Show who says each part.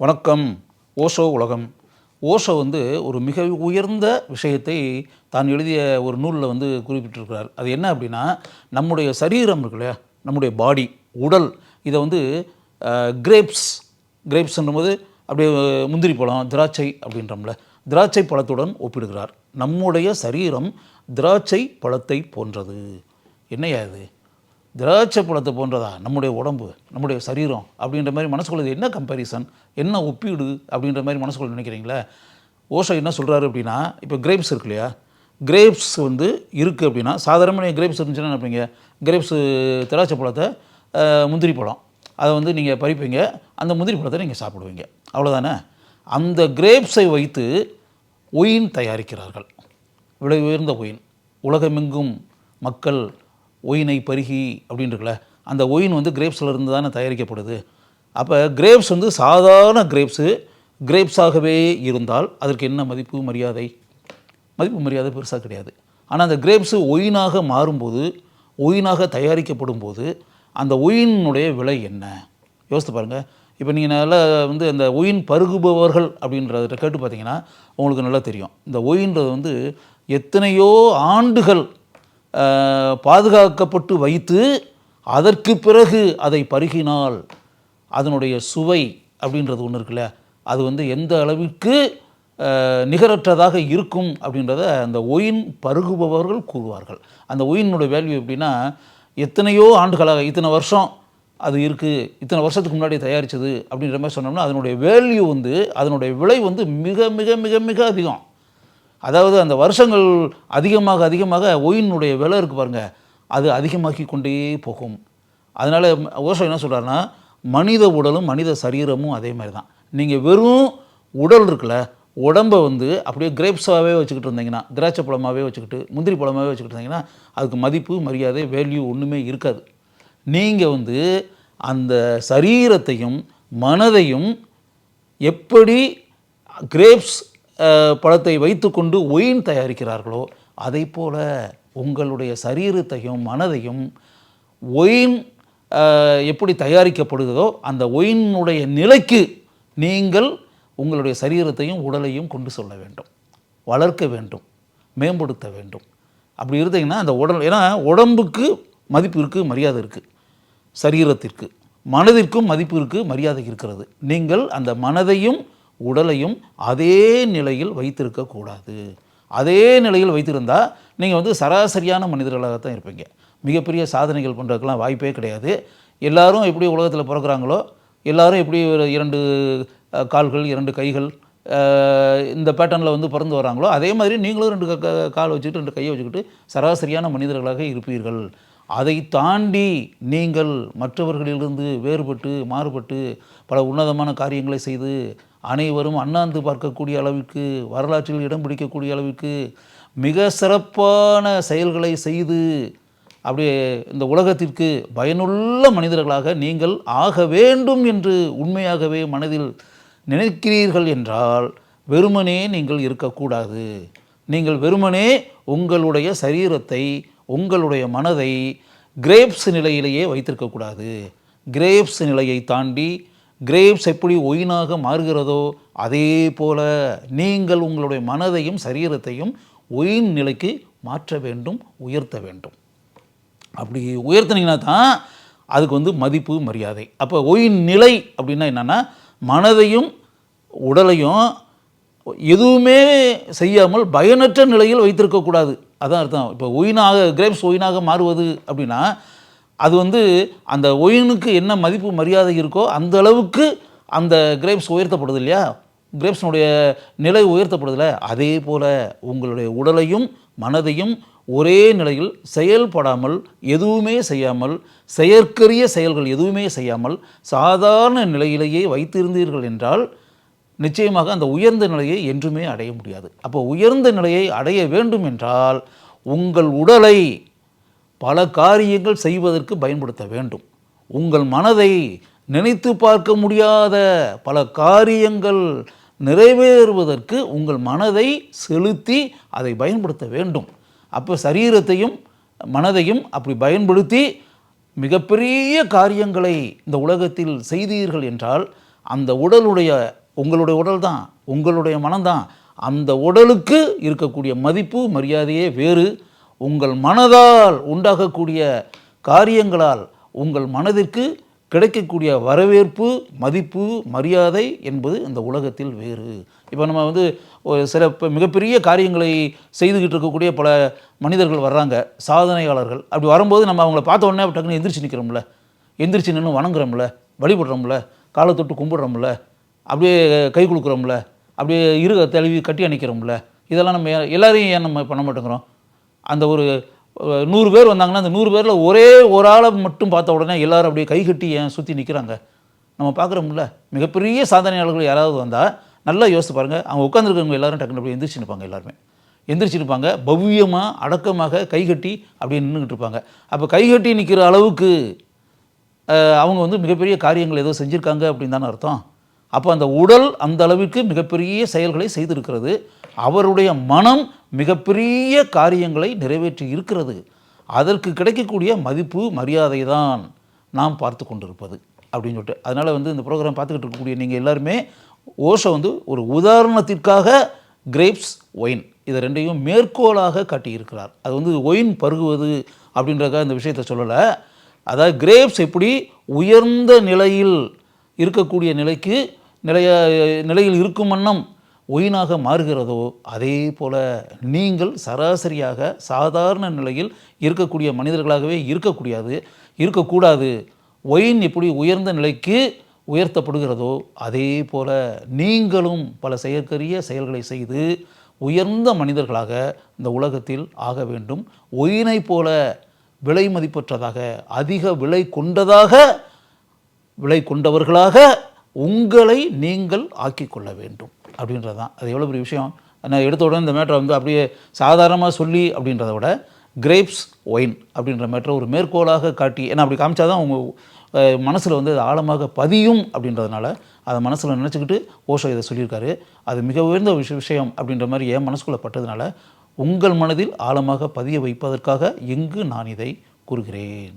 Speaker 1: வணக்கம். ஓஷோ உலகம். ஓஷோ ஒரு மிக உயர்ந்த விஷயத்தை தான் எழுதிய ஒரு நூலில் குறிப்பிட்டிருக்கிறார். அது என்ன அப்படின்னா, நம்முடைய சரீரம் இருக்கு இல்லையா, நம்முடைய பாடி, உடல், இதை கிரேப்ஸ்ன்னும்போது அப்படியே முந்திரி பழம், திராட்சை அப்படின்றோம்ல, திராட்சை பழத்துடன் ஒப்பிடுகிறார். நம்முடைய சரீரம் திராட்சை பழத்தை போன்றது. என்னையா இது, திராட்சை பழத்தை போன்றதா நம்முடைய உடம்பு, நம்முடைய சரீரம் அப்படின்ற மாதிரி மனசுக்குள்ள என்ன கம்பேரிசன், என்ன ஒப்பீடு அப்படின்ற மாதிரி மனசுக்குள்ள நினைக்கிறீங்களா? ஓஷோ என்ன சொல்கிறாரு அப்படின்னா, இப்போ கிரேப்ஸ் இருக்கு இல்லையா, கிரேப்ஸ் இருக்குது அப்படின்னா, சாதாரணமாக கிரேப்ஸ் இருந்துச்சுன்னா நினைப்பீங்க, கிரேப்ஸு திராட்சை பழத்தை, முந்திரி பழம், அதை நீங்கள் பறிப்பீங்க, அந்த முந்திரி பழத்தை நீங்கள் சாப்பிடுவீங்க, அவ்வளோதானே. அந்த கிரேப்ஸை வைத்து ஒயின் தயாரிக்கிறார்கள், விலை உயர்ந்த ஒயின். உலகமெங்கும் மக்கள் ஒயினை பருகி அப்படின்னு இருக்குல்ல, அந்த ஒயின் கிரேப்ஸில் இருந்து தானே தயாரிக்கப்படுது. அப்போ கிரேப்ஸ் சாதாரண கிரேப்ஸாகவே இருந்தால் அதற்கு என்ன மதிப்பு மரியாதை பெருசாக கிடையாது. ஆனால் அந்த கிரேப்ஸு ஒயினாக மாறும்போது, ஒயினாக தயாரிக்கப்படும் போது அந்த ஒயினுடைய விலை என்ன யோசித்து பாருங்கள். இப்போ நீங்கள் நல்லா அந்த ஒயின் பருகுபவர்கள் அப்படின்றத கேட்டு பார்த்தீங்கன்னா உங்களுக்கு நல்லா தெரியும். இந்த ஒயின்றது எத்தனையோ ஆண்டுகள் பாதுகாக்கப்பட்டு வைத்து அதற்கு பிறகு அதை பருகினால் அதனுடைய சுவை அப்படின்றது ஒன்று இருக்குல்ல, அது எந்த அளவிற்கு நிகரற்றதாக இருக்கும் அப்படின்றத அந்த ஒயின் பருகுபவர்கள் கூறுவார்கள். அந்த ஒயினுடைய வேல்யூ எப்படின்னா, எத்தனையோ ஆண்டுகளாக, இத்தனை வருஷம் அது இருக்குது, இத்தனை வருஷத்துக்கு முன்னாடி தயாரித்தது அப்படின்ற மாதிரி சொன்னோம்னா அதனுடைய வேல்யூ அதனுடைய விலை மிக மிக மிக மிக அதிகம். அதாவது அந்த வருஷங்கள் அதிகமாக ஒயினுடைய விலை இருக்குது பாருங்கள், அது அதிகமாகி கொண்டே போகும். அதனால் ஓஷோ என்ன சொல்கிறாருன்னா, மனித உடலும் மனித சரீரமும் அதே மாதிரி தான். நீங்கள் வெறும் உடல் இருக்குல்ல, உடம்பை அப்படியே கிரேப்ஸாகவே வச்சுக்கிட்டு இருந்தீங்கன்னா, திராட்சை பழமாகவே வச்சுக்கிட்டு, முந்திரி பழமாகவே வச்சுக்கிட்டு இருந்தீங்கன்னா அதுக்கு மதிப்பு மரியாதை வேல்யூ ஒன்றுமே இருக்காது. நீங்கள் அந்த சரீரத்தையும் மனதையும் எப்படி கிரேப்ஸ் பழத்தை வைத்துக்கொண்டு ஒயின் தயாரிக்கிறார்களோ அதை போல உங்களுடைய சரீரத்தையும் மனதையும் ஒயின் எப்படி தயாரிக்கப்படுகிறதோ அந்த ஒயினுடைய நிலைக்கு நீங்கள் உங்களுடைய சரீரத்தையும் உடலையும் கொண்டு செல்ல வேண்டும், வளர்க்க வேண்டும், மேம்படுத்த வேண்டும். அப்படி இருந்தீங்கன்னா அந்த உடல், ஏன்னா உடம்புக்கு மதிப்பு இருக்குது, மரியாதை இருக்குது, சரீரத்திற்கு மனதிற்கும் மதிப்பு இருக்குது, மரியாதை இருக்கிறது. நீங்கள் அந்த மனதையும் உடலையும் அதே நிலையில் வைத்திருக்கக்கூடாது. அதே நிலையில் வைத்திருந்தால் நீங்கள் சராசரியான மனிதர்களாகத்தான் இருப்பீங்க. மிகப்பெரிய சாதனைகள் பண்ணுறதுக்கெலாம் வாய்ப்பே கிடையாது. எல்லாரும் எப்படி உலகத்தில் பிறக்கிறாங்களோ, எல்லாரும் எப்படி ஒரு 2 கால்கள் 2 கைகள் இந்த பேட்டர்னில் பிறந்து வராங்களோ, அதே மாதிரி நீங்களும் 2 கால் வச்சுக்கிட்டு 2 கையை வச்சுக்கிட்டு சராசரியான மனிதர்களாக இருப்பீர்கள். அதை தாண்டி நீங்கள் மற்றவர்களிலிருந்து வேறுபட்டு மாறுபட்டு பல உன்னதமான காரியங்களை செய்து அனைவரும் அண்ணாந்து பார்க்கக்கூடிய அளவிற்கு, வரலாற்றில் இடம் பிடிக்கக்கூடிய அளவிற்கு மிக சிறப்பான செயல்களை செய்து அப்படியே இந்த உலகத்திற்கு பயனுள்ள மனிதர்களாக நீங்கள் ஆக வேண்டும் என்று உண்மையாகவே மனதில் நினைக்கிறீர்கள் என்றால் வெறுமனே நீங்கள் இருக்கக்கூடாது. நீங்கள் வெறுமனே உங்களுடைய சரீரத்தை, உங்களுடைய மனதை கிரேப்ஸ் நிலையிலேயே வைத்திருக்கக்கூடாது. கிரேப்ஸ் நிலையை தாண்டி கிரேப்ஸ் எப்படி ஒயினாக மாறுகிறதோ அதே போல நீங்கள் உங்களுடைய மனதையும் சரீரத்தையும் ஒயின் நிலைக்கு மாற்ற வேண்டும், உயர்த்த வேண்டும். அப்படி உயர்த்தினீங்கன்னா தான் அதுக்கு மதிப்பு மரியாதை. அப்போ ஒயின் நிலை அப்படின்னா என்னென்னா, மனதையும் உடலையும் எதுவுமே செய்யாமல் பயனற்ற நிலையில் வைத்திருக்கக்கூடாது, அதான் அர்த்தம். இப்போ கிரேப்ஸ் ஒயினாக மாறுவது அப்படின்னா அது அந்த ஒயினுக்கு என்ன மதிப்பு மரியாதை இருக்கோ அந்த அளவுக்கு அந்த கிரேப்ஸ் உயர்த்தப்படுது இல்லையா, கிரேப்ஸினுடைய நிலை உயர்த்தப்படுதில்ல, அதே போல் உங்களுடைய உடலையும் மனதையும் ஒரே நிலையில் செயல்படாமல், எதுவுமே செய்யாமல், செயற்கரிய செயல்கள் எதுவுமே செய்யாமல் சாதாரண நிலையிலேயே வைத்திருந்தீர்கள் என்றால் நிச்சயமாக அந்த உயர்ந்த நிலையை என்றுமே அடைய முடியாது. அப்போ உயர்ந்த நிலையை அடைய வேண்டும் என்றால் உங்கள் உடலை பல காரியங்கள் செய்வதற்கு பயன்படுத்த வேண்டும். உங்கள் மனதை நினைத்து பார்க்க முடியாத பல காரியங்கள் நிறைவேறுவதற்கு உங்கள் மனதை செலுத்தி அதை பயன்படுத்த வேண்டும். அப்போ சரீரத்தையும் மனதையும் அப்படி பயன்படுத்தி மிகப்பெரிய காரியங்களை இந்த உலகத்தில் செய்தீர்கள் என்றால் அந்த உடலுடைய உங்களுடைய உடல் தான், உங்களுடைய மனம்தான், அந்த உடலுக்கு இருக்கக்கூடிய மதிப்பு மரியாதையே வேறு. உங்கள் மனதால் உண்டாகக்கூடிய காரியங்களால் உங்கள் மனதிற்கு கிடைக்கக்கூடிய வரவேற்பு, மதிப்பு, மரியாதை என்பது இந்த உலகத்தில் வேறு. இப்போ நம்ம வந்து ஒரு சில மிகப்பெரிய காரியங்களை செய்துக்கிட்டு இருக்கக்கூடிய பல மனிதர்கள் வர்றாங்க, சாதனையாளர்கள். அப்படி வரும்போது நம்ம அவங்கள பார்த்த உடனே டக்குன்னு எந்திரிச்சு நிற்கிறோம்ல, எந்திரிச்சு நின்று வணங்குறோம்ல, வழிபடுறோம்ல, காலை தொட்டு கும்பிடுறோம்ல, அப்படியே கை கொடுக்குறோம்ல, அப்படியே தழுவி கட்டி அணைக்கிறோம்ல. இதெல்லாம் நம்ம எல்லாரையும் ஏன் நம்ம பண்ண மாட்டேங்கிறோம்? அந்த ஒரு 100 பேர் வந்தாங்கன்னா அந்த 100 பேரில் ஒரே ஒரு ஆளை மட்டும் பார்த்த உடனே எல்லாரும் அப்படியே கைகட்டி ஏன் சுற்றி நிற்கிறாங்க? நம்ம பார்க்குறோம்ல, மிகப்பெரிய சாதனையாளர்கள் யாராவது வந்தால் நல்லா யோசித்து பாருங்கள், அவங்க உட்காந்துருக்கவங்க எல்லாரும் டக்குனு அப்படியே எந்திரிச்சு நிற்பாங்க. எல்லாருமே எந்திரிச்சு நிற்பாங்க, பவ்யமாக அடக்கமாக கைகட்டி அப்படியே நின்றுக்கிட்டு இருப்பாங்க. அப்போ கைகட்டி நிற்கிற அளவுக்கு அவங்க வந்து மிகப்பெரிய காரியங்கள் ஏதோ செஞ்சுருக்காங்க அப்படின்னு தானே அர்த்தம். அப்போ அந்த உடல் அந்த அளவிற்கு மிகப்பெரிய செயல்களை செய்திருக்கிறது, அவருடைய மனம் மிகப்பெரிய காரியங்களை நிறைவேற்றி இருக்கிறது. அதற்கு கிடைக்கக்கூடிய மதிப்பு மரியாதை தான் நாம் பார்த்து கொண்டிருப்பது அப்படின்னு சொல்லிட்டு. அதனால் வந்து இந்த ப்ரோக்ராம் பார்த்துக்கிட்டு இருக்கக்கூடிய நீங்கள் எல்லாருமே ஓஷோ வந்து ஒரு உதாரணத்திற்காக கிரேப்ஸ், ஒயின் இதை ரெண்டையும் மேற்கோளாக காட்டியிருக்கிறார். அது வந்து ஒயின் பருகுவது அப்படின்றக்காக இந்த விஷயத்தை சொல்லலை. அதாவது கிரேப்ஸ் எப்படி உயர்ந்த நிலையில் இருக்கக்கூடிய நிலையில் இருக்கும் வண்ணம் ஒயினாக மாறுகிறதோ, அதே போல் நீங்கள் சராசரியாக சாதாரண நிலையில் இருக்கக்கூடிய மனிதர்களாகவே இருக்கக்கூடாது. ஒயின் எப்படி உயர்ந்த நிலைக்கு உயர்த்தப்படுகிறதோ, அதே போல் நீங்களும் பல செயற்கரிய செயல்களை செய்து உயர்ந்த மனிதர்களாக இந்த உலகத்தில் ஆக வேண்டும். ஒயினை போல விலை மதிப்பற்றதாக, அதிக விலை கொண்டவர்களாக உங்களை நீங்கள் ஆக்கிக்கொள்ள வேண்டும் அப்படின்றது தான். அது எவ்வளோ பெரிய விஷயம். நான் எடுத்த உடனே இந்த மேட்டரை வந்து அப்படியே சாதாரணமாக சொல்லி அப்படின்றத விட கிரேப்ஸ், ஒயின் அப்படின்ற மேட்டரை ஒரு மேற்கோளாக காட்டி, ஏன்னா அப்படி காமிச்சா தான் உங்கள் மனசில் வந்து அது ஆழமாக பதியும் அப்படின்றதுனால அதை மனசில் நினச்சிக்கிட்டு ஓஷோ இதை சொல்லியிருக்காரு. அது மிக உயர்ந்த விஷயம் அப்படின்ற மாதிரி என் மனசுக்குள்ளே பட்டதுனால உங்கள் மனதில் ஆழமாக பதிய வைப்பதற்காக இங்கு நான் இதை கூறுகிறேன்.